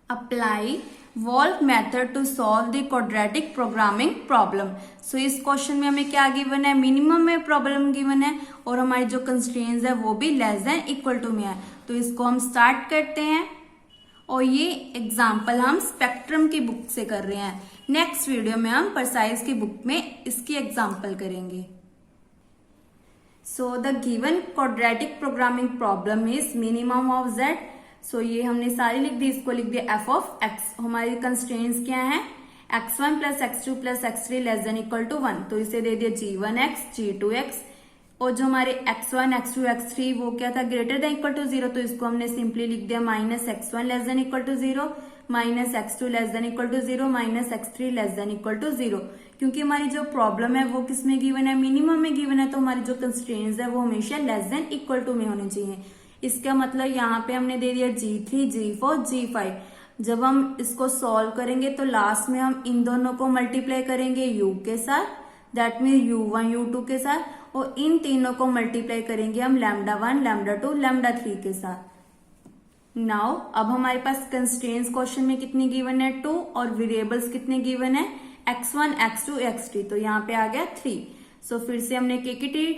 Apply Wolfe method to solve the quadratic programming problem. So इस question में हमें क्या गिवन है, मिनिमम में प्रॉब्लम गिवन है और हमारी जो कंस्ट्रेंट्स है वो भी लेस देन इक्वल टू में है। तो इसको हम स्टार्ट करते हैं और ये एग्जाम्पल हम स्पेक्ट्रम की बुक से कर रहे हैं। नेक्स्ट वीडियो में हम परसाइज की बुक में इसकी एग्जाम्पल करेंगे। So the given quadratic programming problem is minimum of z। सो ये हमने सारी लिख दी, इसको लिख दिया f ऑफ x। हमारी कंस्ट्रेंट्स क्या है, x1 plus x2 plus x3 less than equal to 1। तो इसे दे दिया g1x g2x और जो हमारे x1 x2 x3 वो क्या था, ग्रेटर देन इक्वल टू 0। तो इसको हमने सिंपली लिख दिया minus x1 less than equal to 0 minus x2 less than equal to 0 minus x3 less than equal to 0। क्योंकि हमारी जो प्रॉब्लम है वो किस में गिवन है, मिनिमम में गिवन है। तो हमारी जो कंस्ट्रेंट्स है वो हमेशा लेस देन इक्वल टू में होनी चाहिए। इसका मतलब यहाँ पे हमने दे दिया g3 g4 g5। जब हम इसको सॉल्व करेंगे तो लास्ट में हम इन दोनों को मल्टीप्लाई करेंगे u के साथ, दैट मीन u1 u2 के साथ, और इन तीनों को मल्टीप्लाई करेंगे हम λ1 λ2 λ3 के साथ। नाउ अब हमारे पास कंस्ट्रेंट्स क्वेश्चन में कितनी गिवन है, 2, और वेरिएबल्स कितने गिवन है, x1 x2 x3। तो यहाँ पे आ गया 3। सो फिर से हमने के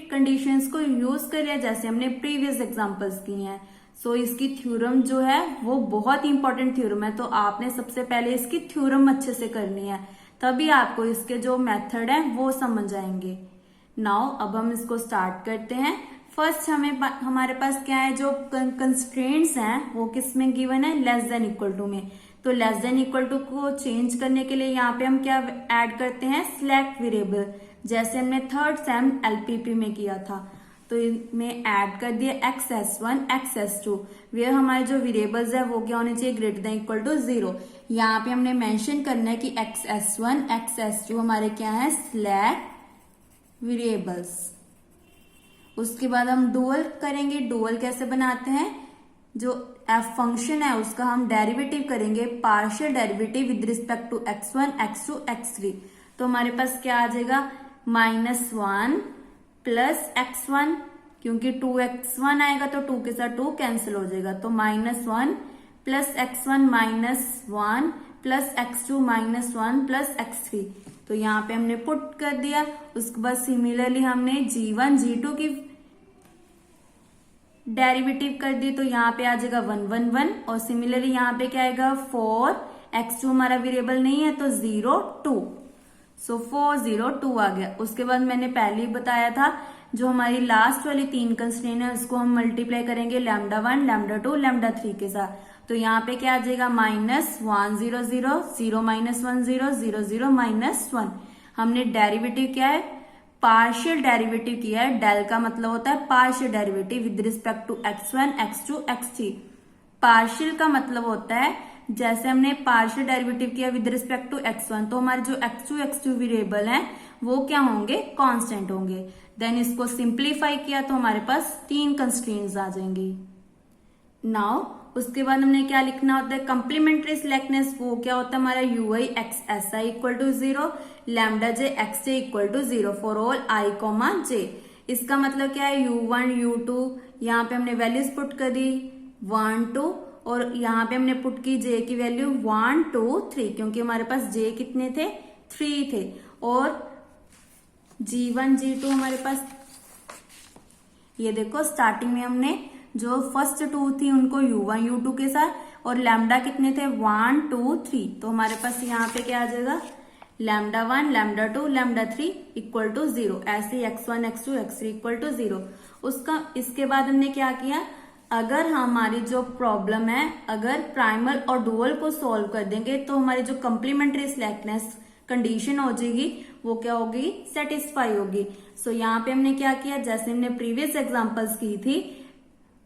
कंडीशंस को यूज कर लिया जैसे हमने प्रीवियस एग्जांपल्स की हैं। सो इसकी थ्योरम जो है वो बहुत ही इंपॉर्टेंट थ्योरम है। तो आपने सबसे पहले इसकी थ्योरम अच्छे से करनी है, तभी आपको इसके जो मेथड है वो समझ आएंगे। नाउ अब हम इसको स्टार्ट करते हैं। फर्स्ट हमारे पास क्या है, जो कंस्ट्रेंट्स हैं वो किस में गिवन है, लेस देन इक्वल टू में। तो लेस देन इक्वल टू को चेंज करने के लिए यहाँ पे हम क्या ऐड करते हैं, सिलेक्ट वेरिएबल, जैसे हमने थर्ड सेम एलपीपी में किया था। तो इसमें ऐड कर दिया xs1 xs2, वे हमारे जो वेरिएबल्स है वो क्या होने चाहिए, ग्रेटर देन इक्वल टू 0। यहाँ पे हमने मेंशन करना है कि xs1 xs2 हमारे क्या है, सिलेक्ट वेरिएबल्स। उसके बाद हम डुअल करेंगे। डुअल कैसे बनाते हैं, जो f फंक्शन है उसका हम डेरिवेटिव करेंगे, partial derivative with respect to x1 x2 x3। तो हमारे पास क्या आ जाएगा, -1 प्लस x1, क्योंकि 2x1 आएगा तो 2 के साथ 2 कैंसिल हो जाएगा। तो -1 plus x1 -1 plus x2 -1 plus x3। तो यहाँ पे हमने पुट कर दिया। उसके बाद सिमिलरली हमने g1 g2 की डेरिवेटिव कर दी। तो यहाँ पे आ जाएगा 1 1 1, और सिमिलरली यहाँ पे क्या आएगा, 4, x2 हमारा वेरिएबल नहीं है तो 0 2। सो 4 0 2 आ गया। उसके बाद मैंने पहले ही बताया था, जो हमारी लास्ट वाली 3 कंस्ट्रेंट है उसको हम मल्टीप्लाई करेंगे λ1 λ2 λ3 के साथ। तो यहाँ पे क्या आ जाएगा, -1 0 0 0 -1 0 0 0 -1। हमने डेरिवेटिव क्या है, पार्शियल डेरिवेटिव किया है। डेल का मतलब होता है partial derivative with respect to x1 x2 x3। Partial का मतलब होता है जैसे हमने पार्शियल डेरिवेटिव किया विद रिस्पेक्ट टू x1, तो हमारे जो x2 x2 वेरिएबल हैं वो क्या होंगे, कांस्टेंट होंगे। देन इसको सिंप्लीफाई किया तो हमारे पास 3 कंस्ट्रेंट्स आ जाएंगी। नाउ उसके बाद हमने क्या लिखना होता है, कंप्लीमेंट्री सिलेक्टनेस। वो क्या होता है हमारा, ui x si equal to 0 λj xj equal to 0 all ऑल i कॉमा j। इसका मतलब क्या है, u1 u2 यहाँ पे हमने वैल्यूज पुट कर दी 1 2, और यहाँ पे हमने पुट की j की वैल्यू 1 2 3, क्योंकि हमारे पास j कितने थे, 3 थे। और g1 g2 हमारे पास, ये देखो स्टार्टिंग में हमने जो फर्स्ट 2 थी उनको u1 u2 के साथ, और लैम्डा कितने थे, 1 2 3। तो हमारे पास यहाँ पे क्या आ जाएगा, λ1 λ2 λ3 इक्वल टू 0। ऐसे x1 x2 x3 equal to 0। इसके बाद हमने क्या किया, अगर हमारी जो प्रॉब्लम है, अगर प्राइमल और डुअल को सॉल्व कर देंगे तो हमारी जो कंप्लीमेंट्री सिलेक्टनेस कंडीशन हो जाएगी वो क्या होगी, सेटिस्फाई होगी। सो यहाँ पे हमने क्या किया, जैसे हमने प्रीवियस एग्जांपल्स की थी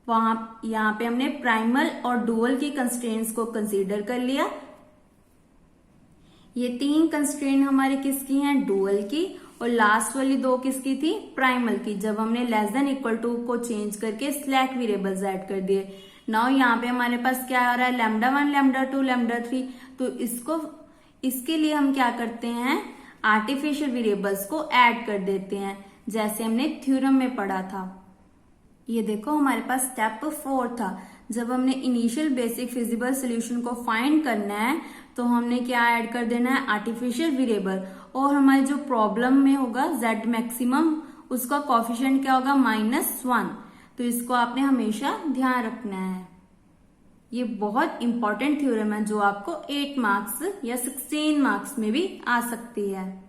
यहाँ पे हमने प्राइमल और डुअल की कंस्ट्रेंट्स को कंसीडर कर लिया। ये 3 कंस्ट्रेंट हमारी किसकी हैं, डुअल की, और लास्ट वाली 2 किसकी थी, प्राइमल की, जब हमने लेस देन इक्वल टू को चेंज करके सिलेक्ट वेरिएबल्स ऐड कर दिए। नाउ यहाँ पे हमारे पास क्या आ रहा है, λ1 λ2 λ3। तो इसके लिए हम क्या करते हैं, आर्टिफिशियल वेरिएबल्स को ऐड कर देते हैं, जैसे हमने थ्योरम में पढ़ा था। ये देखो हमारे पास स्टेप 4 था, जब हमने इनिशियल बेसिक फिजिबल सोल्यूशन को फाइंड करना है तो हमने क्या ऐड कर देना है, आर्टिफिशियल वेरिएबल, और हमारे जो प्रॉब्लम में होगा z मैक्सिमम उसका कोफिशिएंट क्या होगा, -1। तो इसको आपने हमेशा ध्यान रखना है। ये बहुत इंपॉर्टेंट थ्योरम है जो आपको 8 मार्क्स या 16 मार्क्स में भी आ सकती है,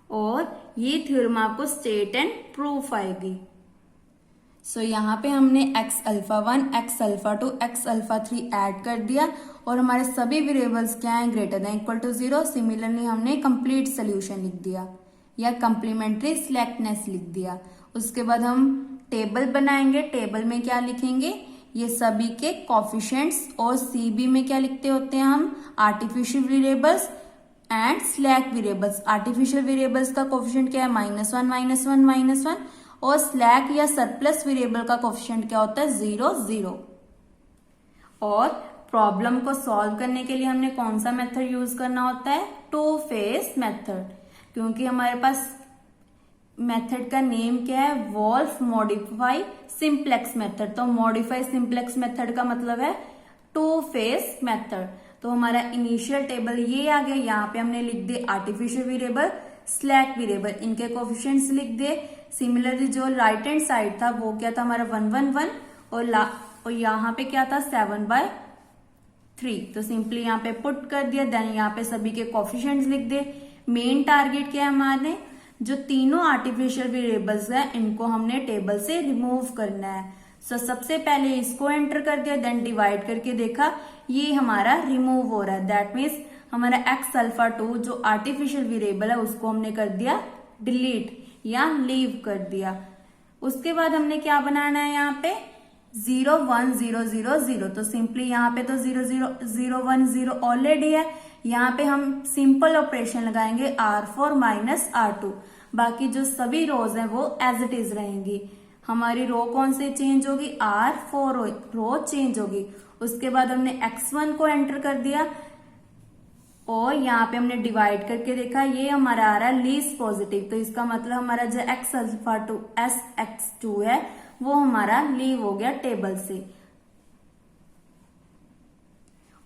और ये थ्योरम आपको स्टेट एंड प्रूफ आएगी। सो यहाँ पे हमने x∝1, x∝2, x∝3 ऐड कर दिया और हमारे सभी वेरिएबल्स क्या हैं, greater than equal to 0। Similarly हमने कंप्लीट सोल्यूशन लिख दिया या कंप्लीमेंट्री स्लैकनेस लिख दिया। उसके बाद हम टेबल बनाएंगे। टेबल में क्या लिखेंगे, ये सभी के कोफिशिएंट्स, और CB में क्या लिखते होते हैं हम, artificial variables and slack variables. Artificial variables का कोफिशिएंट क्या है, -1, -1, -1, और स्लैक या सरप्लस वेरिएबल का कोफिशिएंट क्या होता है, 0, 0। और प्रॉब्लम को सॉल्व करने के लिए हमने कौन सा मेथड यूज करना होता है, टू फेस मेथड, क्योंकि हमारे पास मेथड का नेम क्या है, वोल्फ मॉडिफाई सिंप्लेक्स मेथड। तो मॉडिफाई सिंप्लेक्स मेथड का मतलब है टू फेस मेथड। तो हमारा इनिशियल टेबल ये आ गया, यहाँ पे हमने लिख दिए आर्टिफिशियल वेरिएबल, स्लैक वेरिएबल, इनके कोफिशिएंट्स लिख दिए। सिमिलरली जो राइट हैंड साइड था वो क्या था हमारा 1, 1, 1, और यहाँ पे क्या था 7/3। तो सिंपली यहाँ पे पुट कर दिया, देन यहाँ पे सभी के कोफिशिएंट्स लिख दिए। मेन टारगेट क्या है हमारे, जो तीनों आर्टिफिशियल वेरिएबल्स है इनको हमने टेबल से रिमूव करना है। सो सबसे पहले इसको एंटर कर दिया, देन डिवाइड करके देखा ये हमारा रिमूव हो रहा है। दैट मीन्स हमारा x∝2 जो आर्टिफिशियल वेरिएबल है उसको हमने कर दिया डिलीट या लीव कर दिया। उसके बाद हमने क्या बनाना है, यहाँ पे 0, 1, 0, 0, 0। तो सिंपली यहाँ पे तो 0, 0, 0, 1, 0 ऑलरेडी है। यहाँ पे हम सिंपल ऑपरेशन लगाएंगे R4 - R2। बाकी जो सभी रोज हैं वो एज इट इज रहेंगी। हमारी रो कौन से चेंज होगी, R4 रो चेंज होगी। उसके बाद हमने x1 को एंटर कर दिया और यहाँ पे हमने डिवाइड करके देखा ये हमारा आ रहा है लीस्ट पॉजिटिव। तो इसका मतलब हमारा जो x∝2 x2 है वो हमारा लीव हो गया टेबल से।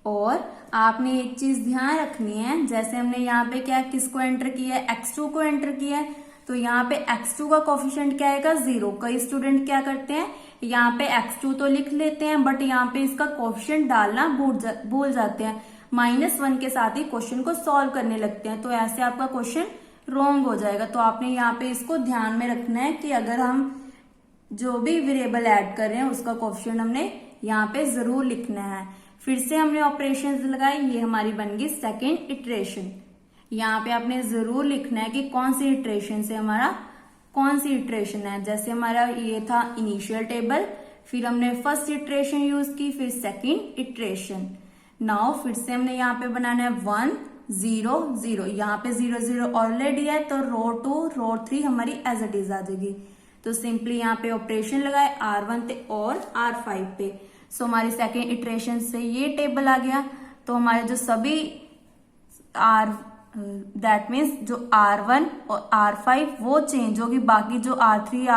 और आपने एक चीज ध्यान रखनी है, जैसे हमने यहाँ पे क्या किसको एंटर किया है, x2 को एंटर किया है, तो यहाँ पे x2 का कोफिशिएंट क्या आएगा, 0। कई स्टूडेंट क्या करते हैं, यहाँ पे x2 तो लिख लेते हैं बट यहाँ पे इसका कोफिशिएंट डालना भूल जाते हैं, -1 के साथ ही क्वेश्चन को सॉल्व करने लगते हैं। तो ऐसे आपका क्वेश्चन रॉन्ग हो जाएगा। तो आपने यहाँ पे इसको ध्यान में रखना है कि अगर हम जो भी वेरिएबल ऐड कर रहे हैं उसका कोफिशिएंट हमने यहाँ पे जरूर लिखना है। फिर से हमने ऑपरेशंस लगाए, ये हमारी बन गई सेकेंड इटरेशन। यहाँ पे आपने जरूर लिखना है कि कौन सी इटरेशन से हमारा कौन सी इटरेशन है। जैसे हमारा ये था इनिशियल टेबल, फिर हमने फर्स्ट इटरेशन यूज की, फिर सेकेंड इटरेशन। नाउ फिर से हमने यहाँ पे बनाना है 1, 0, 0। यहाँ पे 0, 0 ऑलरेडी है तो रो 2, रो 3 हमारी एज इट इज आ जाएगी। तो सिंपली यहाँ पे ऑपरेशन लगाए R1 पे और R5 पे। सो हमारी सेकेंड इटरेशन से ये टेबल आ गया। तो हमारे जो सभी दैट मीन्स जो R1 और R5 वो चेंज होगी, बाकी जो R3,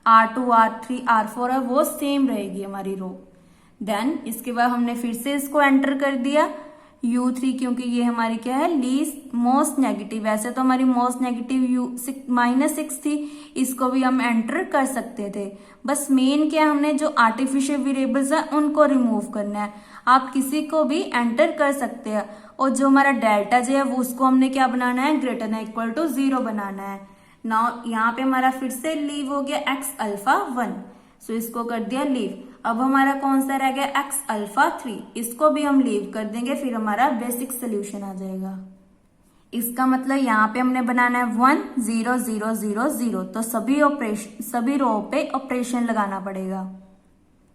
R2, R3, R4 है वो सेम रहेगी हमारी रो। देन इसके बाद हमने फिर से इसको एंटर कर दिया U3, क्योंकि ये हमारी क्या है लीस्ट मोस्ट नेगेटिव। वैसे तो हमारी मोस्ट नेगेटिव -6 थी, इसको भी हम एंटर कर सकते थे। बस मेन क्या हमने जो आर्टिफिशियल वेरिएबल्स है उनको रिमूव करना है। आप किसी को भी एंटर कर सकते हैं। और जो हमारा डेल्टा जे है वो उसको हमने क्या बनाना है, ग्रेटर देन इक्वल टू 0 बनाना है। नाउ यहाँ पे हमारा फिर से लीव हो गया x∝1। सो इसको कर दिया लीव। अब हमारा कौन सा रह गया, x∝3। इसको भी हम लीव कर देंगे, फिर हमारा बेसिक सोल्यूशन आ जाएगा। इसका मतलब यहाँ पे हमने बनाना है 1, 0, 0, 0, 0। तो सभी रो पे ऑपरेशन लगाना पड़ेगा।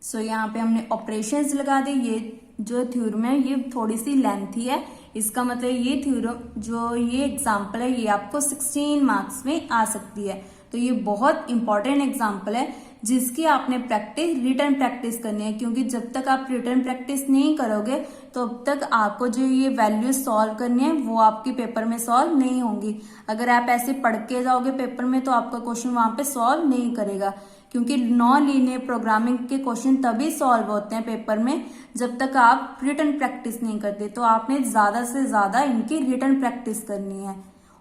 सो यहाँ पे हमने ऑपरेशंस लगा दी। ये जो थ्योरम है ये थोड़ी सी लेंथी है, इसका मतलब ये थ्योरम जो ये एग्जाम्पल है ये आपको 16 मार्क्स में आ सकती है। तो ये बहुत इंपॉर्टेंट एग्जाम्पल है जिसकी आपने रिटर्न प्रैक्टिस करनी है, क्योंकि जब तक आप रिटर्न प्रैक्टिस नहीं करोगे तो अब तक आपको जो ये वैल्यूज सॉल्व करनी है वो आपके पेपर में सॉल्व नहीं होंगी। अगर आप ऐसे पढ़ के जाओगे पेपर में तो आपका क्वेश्चन वहां पे सॉल्व नहीं करेगा, क्योंकि नॉन लीनियर प्रोग्रामिंग के क्वेश्चन तभी सॉल्व होते हैं पेपर में जब तक आप रिटन प्रैक्टिस नहीं करते। तो आपने ज्यादा से ज्यादा इनकी रिटन प्रैक्टिस करनी है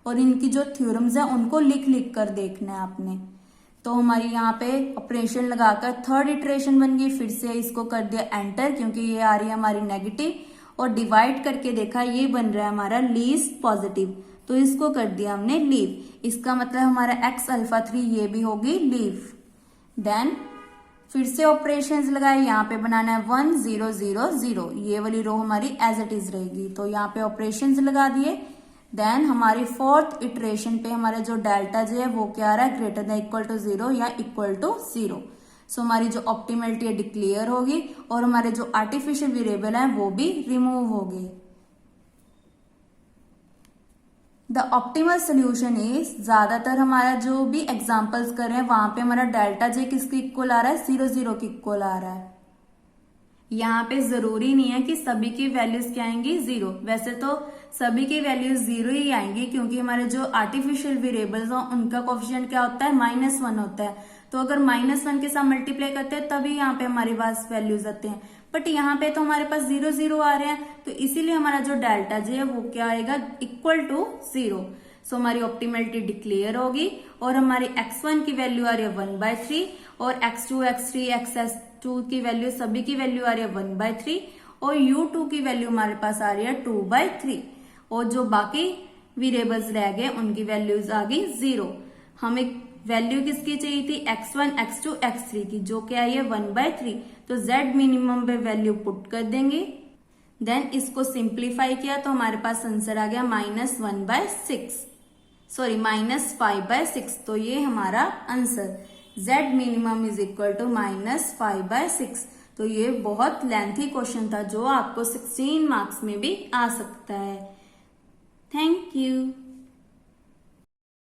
और इनकी जो थ्योरम्स है उनको लिख लिख कर देखना है आपने। तो हमारी यहाँ पे ऑपरेशन लगाकर थर्ड इटरेशन बन गई, फिर से इसको कर दिया एंटर क्योंकि ये आ रही है हमारी नेगेटिव, और डिवाइड करके देखा ये बन रहा है हमारा लीस्ट पॉजिटिव, तो इसको कर दिया हमने लीव। इसका मतलब हमारा x अल्फा 3 ये भी होगी लीव। देन फिर से ऑपरेशंस लगाए, यहाँ पे बनाना है 1 0 0 0, ये वाली रो हमारी एज इट इज रहेगी, तो यहाँ पे ऑपरेशंस लगा दिए। देन हमारी फोर्थ इटरेशन पे हमारा जो डेल्टा जे है वो क्या आ रहा है, ग्रेटर देन इक्वल टू 0 या इक्वल टू 0। सो हमारी जो ऑप्टिमलिटी है डिक्लेयर होगी और हमारे जो आर्टिफिशियल वेरिएबल है वो भी रिमूव होगी। द ऑप्टिमल सोल्यूशन इज, ज्यादातर हमारा जो भी एग्जांपल्स कर रहे हैं वहां पे हमारा डेल्टा जे किसके इक्वल आ रहा है, 0 0 के इक्वल आ रहा है। यहाँ पे जरूरी नहीं है कि सभी की वैल्यूज क्या आएंगी 0, वैसे तो सभी की वैल्यूज 0 ही आएंगी क्योंकि हमारे जो आर्टिफिशियल वेरिएबल्स हैं उनका कोएफिशिएंट क्या होता है, -1 होता है। तो अगर -1 के साथ मल्टीप्लाई करते हैं तभी यहाँ पे हमारे पास वैल्यूज आते हैं, बट यहाँ पे तो हमारे पास 0 0 आ रहे हैं, तो इसीलिए हमारा जो डेल्टा जे है वो क्या आएगा, इक्वल टू 0। सो हमारी ऑप्टिमलिटी डिक्लेयर होगी और हमारी x1 की वैल्यू आ रही है 1/3 और x2 x3 xs2 की वैल्यू सभी की वैल्यू आ रही है 1/3 और u2 की वैल्यू हमारे पास आ रही है 2/3 और जो बाकी वेरिएबल्स रह गए उनकी वैल्यूज आ गई 0। हमें वैल्यू किसकी चाहिए थी, x1 x2 x3 की, जो क्या है 1/3, तो z मिनिमम पे वैल्यू पुट कर देंगे। देन इसको सिंप्लीफाई किया तो हमारे पास आंसर आ गया -5/6, तो ये हमारा answer z minimum is equal to -5/6। तो ये बहुत लेंथी क्वेश्चन था जो आपको 16 मार्क्स में भी आ सकता है।